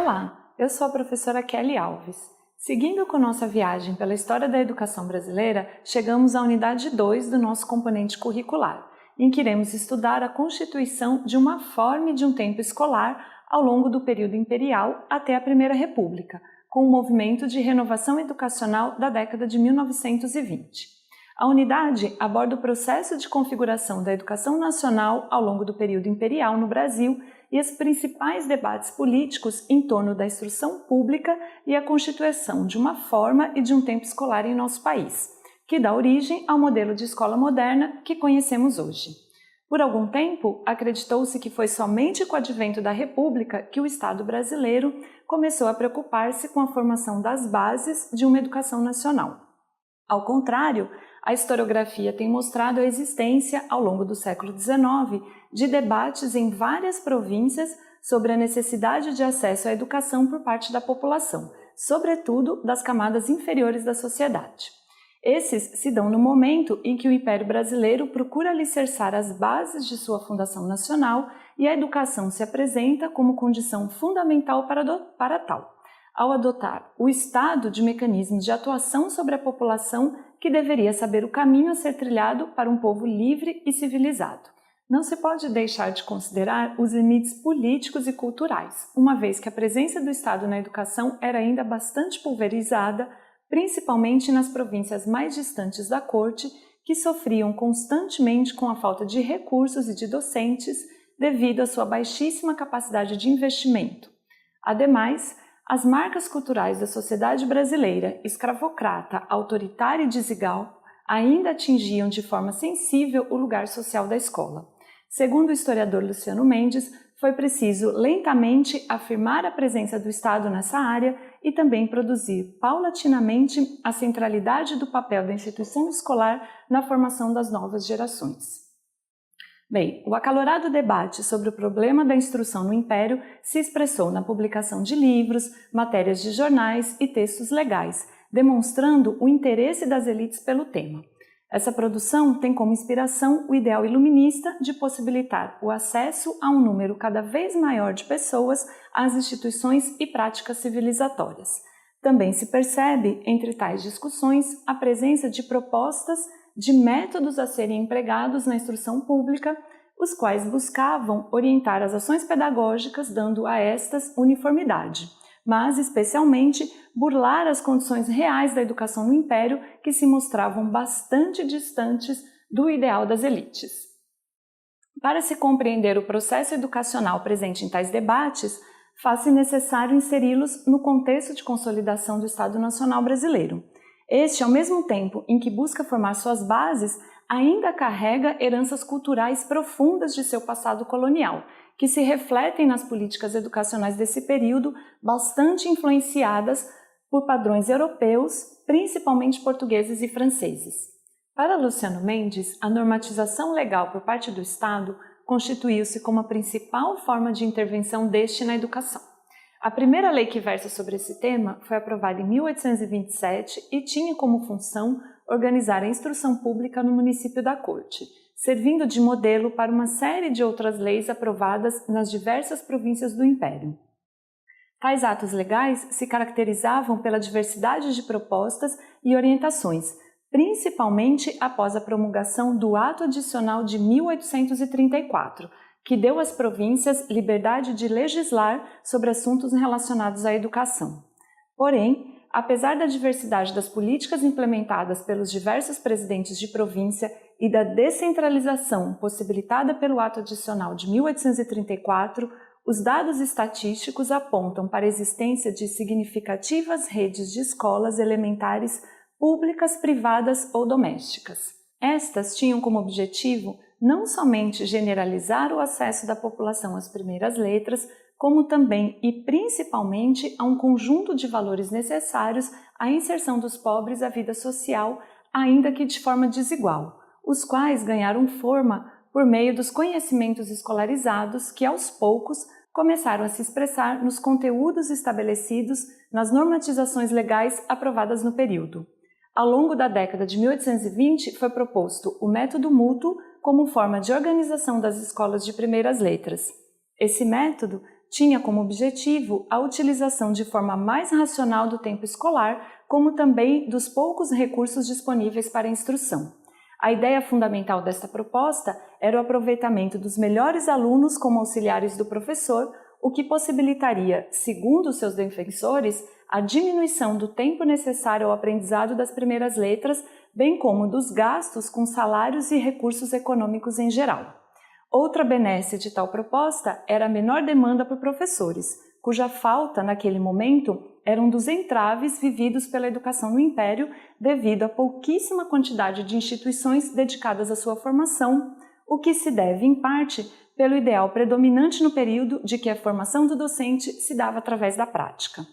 Olá, eu sou a professora Kelly Alves. Seguindo com nossa viagem pela história da educação brasileira, chegamos à unidade 2 do nosso componente curricular, em que iremos estudar a constituição de uma forma e de um tempo escolar ao longo do período imperial até a Primeira República, com o movimento de renovação educacional da década de 1920. A unidade aborda o processo de configuração da educação nacional ao longo do período imperial no Brasil e os principais debates políticos em torno da instrução pública e a constituição de uma forma e de um tempo escolar em nosso país, que dá origem ao modelo de escola moderna que conhecemos hoje. Por algum tempo, acreditou-se que foi somente com o advento da República que o Estado brasileiro começou a preocupar-se com a formação das bases de uma educação nacional. Ao contrário, a historiografia tem mostrado a existência, ao longo do século XIX, de debates em várias províncias sobre a necessidade de acesso à educação por parte da população, sobretudo das camadas inferiores da sociedade. Esses se dão no momento em que o Império Brasileiro procura alicerçar as bases de sua fundação nacional e a educação se apresenta como condição fundamental para tal, ao adotar o Estado de mecanismos de atuação sobre a população que deveria saber o caminho a ser trilhado para um povo livre e civilizado. Não se pode deixar de considerar os limites políticos e culturais, uma vez que a presença do Estado na educação era ainda bastante pulverizada, principalmente nas províncias mais distantes da corte, que sofriam constantemente com a falta de recursos e de docentes devido à sua baixíssima capacidade de investimento. Ademais, as marcas culturais da sociedade brasileira, escravocrata, autoritária e desigual, ainda atingiam de forma sensível o lugar social da escola. Segundo o historiador Luciano Mendes, foi preciso lentamente afirmar a presença do Estado nessa área e também produzir paulatinamente a centralidade do papel da instituição escolar na formação das novas gerações. Bem, o acalorado debate sobre o problema da instrução no Império se expressou na publicação de livros, matérias de jornais e textos legais, demonstrando o interesse das elites pelo tema. Essa produção tem como inspiração o ideal iluminista de possibilitar o acesso a um número cada vez maior de pessoas às instituições e práticas civilizatórias. Também se percebe, entre tais discussões, a presença de propostas de métodos a serem empregados na instrução pública, os quais buscavam orientar as ações pedagógicas dando a estas uniformidade, mas especialmente burlar as condições reais da educação no Império, que se mostravam bastante distantes do ideal das elites. Para se compreender o processo educacional presente em tais debates, faz-se necessário inseri-los no contexto de consolidação do Estado Nacional Brasileiro. Este, ao mesmo tempo em que busca formar suas bases, ainda carrega heranças culturais profundas de seu passado colonial, que se refletem nas políticas educacionais desse período, bastante influenciadas por padrões europeus, principalmente portugueses e franceses. Para Luciano Mendes, a normatização legal por parte do Estado constituiu-se como a principal forma de intervenção deste na educação. A primeira lei que versa sobre esse tema foi aprovada em 1827 e tinha como função organizar a instrução pública no município da corte, servindo de modelo para uma série de outras leis aprovadas nas diversas províncias do Império. Tais atos legais se caracterizavam pela diversidade de propostas e orientações, principalmente após a promulgação do Ato Adicional de 1834, que deu às províncias liberdade de legislar sobre assuntos relacionados à educação. Porém, apesar da diversidade das políticas implementadas pelos diversos presidentes de província e da descentralização possibilitada pelo Ato Adicional de 1834, os dados estatísticos apontam para a existência de significativas redes de escolas elementares públicas, privadas ou domésticas. Estas tinham como objetivo não somente generalizar o acesso da população às primeiras letras, como também e principalmente a um conjunto de valores necessários à inserção dos pobres à vida social, ainda que de forma desigual, os quais ganharam forma por meio dos conhecimentos escolarizados que, aos poucos, começaram a se expressar nos conteúdos estabelecidos nas normatizações legais aprovadas no período. Ao longo da década de 1820, foi proposto o método mútuo como forma de organização das escolas de primeiras letras. Esse método tinha como objetivo a utilização de forma mais racional do tempo escolar, como também dos poucos recursos disponíveis para a instrução. A ideia fundamental desta proposta era o aproveitamento dos melhores alunos como auxiliares do professor, o que possibilitaria, segundo seus defensores, a diminuição do tempo necessário ao aprendizado das primeiras letras, bem como dos gastos com salários e recursos econômicos em geral. Outra benesse de tal proposta era a menor demanda por professores, cuja falta, naquele momento, era um dos entraves vividos pela educação no Império devido à pouquíssima quantidade de instituições dedicadas à sua formação, o que se deve, em parte, pelo ideal predominante no período de que a formação do docente se dava através da prática.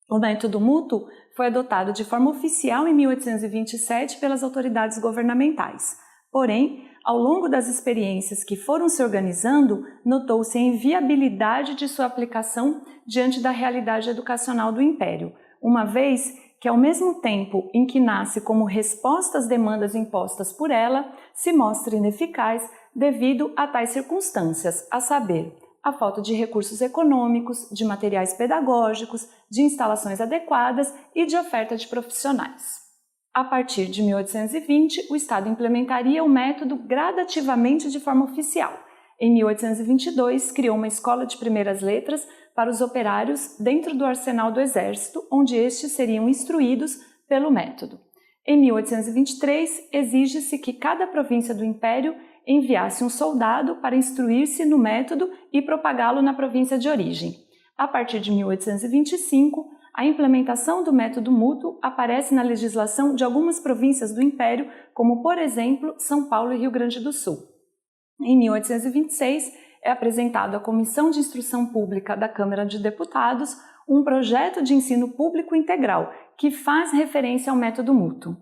O método mútuo foi adotado de forma oficial em 1827 pelas autoridades governamentais. Porém, ao longo das experiências que foram se organizando, notou-se a inviabilidade de sua aplicação diante da realidade educacional do Império, uma vez que, ao mesmo tempo em que nasce como resposta às demandas impostas por ela, se mostra ineficaz devido a tais circunstâncias, a saber, a falta de recursos econômicos, de materiais pedagógicos, de instalações adequadas e de oferta de profissionais. A partir de 1820, o Estado implementaria o método gradativamente de forma oficial. Em 1822, criou uma escola de primeiras letras para os operários dentro do arsenal do Exército, onde estes seriam instruídos pelo método. Em 1823, exige-se que cada província do Império enviasse um soldado para instruir-se no método e propagá-lo na província de origem. A partir de 1825, a implementação do método mútuo aparece na legislação de algumas províncias do Império, como, por exemplo, São Paulo e Rio Grande do Sul. Em 1826, é apresentado à Comissão de Instrução Pública da Câmara de Deputados um projeto de ensino público integral, que faz referência ao método mútuo.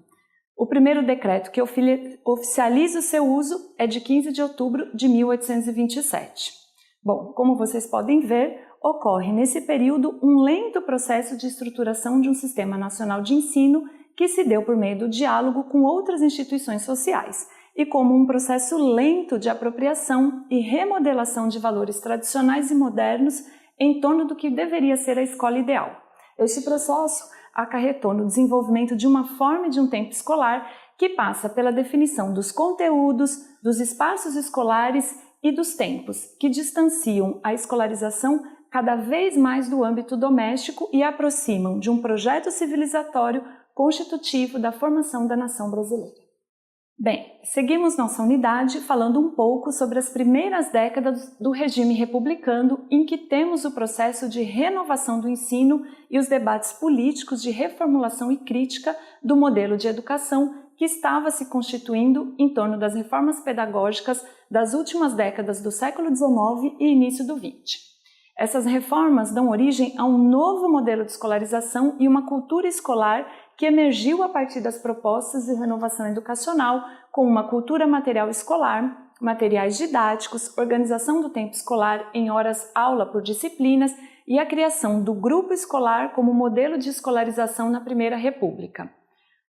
O primeiro decreto que oficializa o seu uso é de 15 de outubro de 1827. Bom, como vocês podem ver, ocorre nesse período um lento processo de estruturação de um sistema nacional de ensino que se deu por meio do diálogo com outras instituições sociais e como um processo lento de apropriação e remodelação de valores tradicionais e modernos em torno do que deveria ser a escola ideal. Este processo acarretou no desenvolvimento de uma forma de um tempo escolar que passa pela definição dos conteúdos, dos espaços escolares e dos tempos, que distanciam a escolarização cada vez mais do âmbito doméstico e aproximam de um projeto civilizatório constitutivo da formação da nação brasileira. Bem, seguimos nossa unidade falando um pouco sobre as primeiras décadas do regime republicano, em que temos o processo de renovação do ensino e os debates políticos de reformulação e crítica do modelo de educação que estava se constituindo em torno das reformas pedagógicas das últimas décadas do século XIX e início do XX. Essas reformas dão origem a um novo modelo de escolarização e uma cultura escolar que emergiu a partir das propostas de renovação educacional, com uma cultura material escolar, materiais didáticos, organização do tempo escolar em horas-aula por disciplinas e a criação do grupo escolar como modelo de escolarização na Primeira República.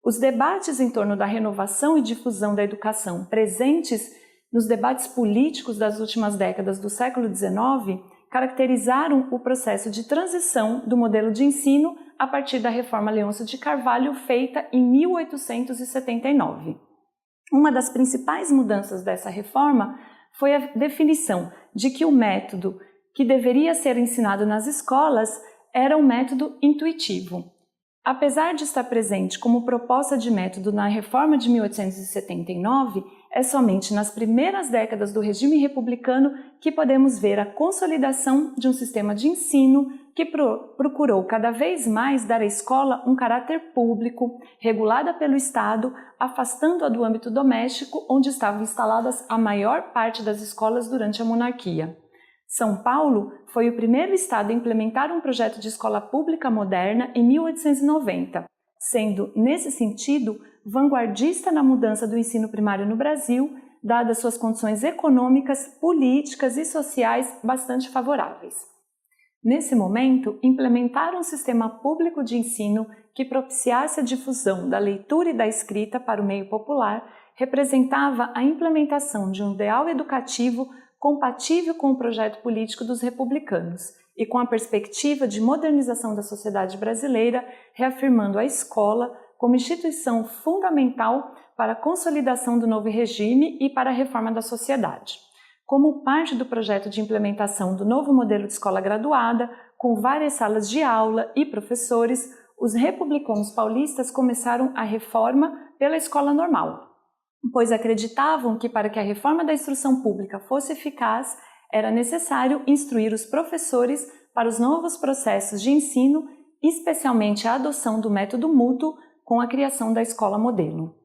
Os debates em torno da renovação e difusão da educação presentes nos debates políticos das últimas décadas do século XIX caracterizaram o processo de transição do modelo de ensino a partir da Reforma Leôncio de Carvalho, feita em 1879. Uma das principais mudanças dessa reforma foi a definição de que o método que deveria ser ensinado nas escolas era um método intuitivo. Apesar de estar presente como proposta de método na Reforma de 1879, é somente nas primeiras décadas do regime republicano que podemos ver a consolidação de um sistema de ensino que procurou cada vez mais dar à escola um caráter público, regulada pelo Estado, afastando-a do âmbito doméstico, onde estavam instaladas a maior parte das escolas durante a monarquia. São Paulo foi o primeiro estado a implementar um projeto de escola pública moderna em 1890, sendo, nesse sentido, vanguardista na mudança do ensino primário no Brasil, dadas suas condições econômicas, políticas e sociais bastante favoráveis. Nesse momento, implementar um sistema público de ensino que propiciasse a difusão da leitura e da escrita para o meio popular representava a implementação de um ideal educativo compatível com o projeto político dos republicanos e com a perspectiva de modernização da sociedade brasileira, reafirmando a escola como instituição fundamental para a consolidação do novo regime e para a reforma da sociedade. Como parte do projeto de implementação do novo modelo de escola graduada, com várias salas de aula e professores, os republicanos paulistas começaram a reforma pela escola normal, pois acreditavam que para que a reforma da instrução pública fosse eficaz, era necessário instruir os professores para os novos processos de ensino, especialmente a adoção do método mútuo com a criação da escola modelo.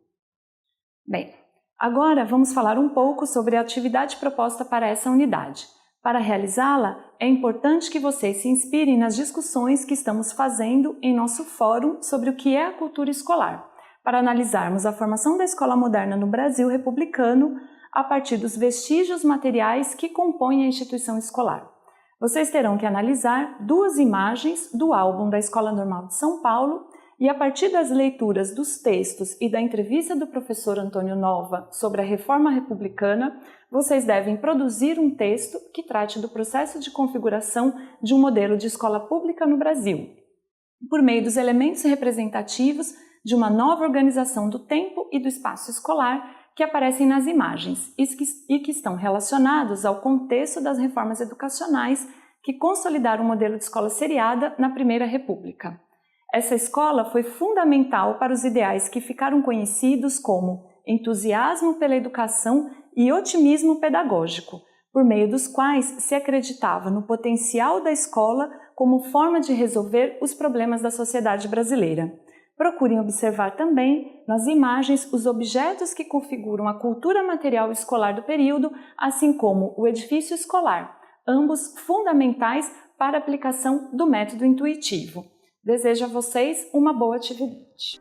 Bem, agora vamos falar um pouco sobre a atividade proposta para essa unidade. Para realizá-la, é importante que vocês se inspirem nas discussões que estamos fazendo em nosso fórum sobre o que é a cultura escolar, para analisarmos a formação da escola moderna no Brasil republicano a partir dos vestígios materiais que compõem a instituição escolar. Vocês terão que analisar 2 imagens do álbum da Escola Normal de São Paulo e, a partir das leituras dos textos e da entrevista do professor Antônio Nova sobre a reforma republicana, vocês devem produzir um texto que trate do processo de configuração de um modelo de escola pública no Brasil, por meio dos elementos representativos de uma nova organização do tempo e do espaço escolar que aparecem nas imagens e que estão relacionados ao contexto das reformas educacionais que consolidaram o modelo de escola seriada na Primeira República. Essa escola foi fundamental para os ideais que ficaram conhecidos como entusiasmo pela educação e otimismo pedagógico, por meio dos quais se acreditava no potencial da escola como forma de resolver os problemas da sociedade brasileira. Procurem observar também nas imagens os objetos que configuram a cultura material escolar do período, assim como o edifício escolar, ambos fundamentais para a aplicação do método intuitivo. Desejo a vocês uma boa atividade.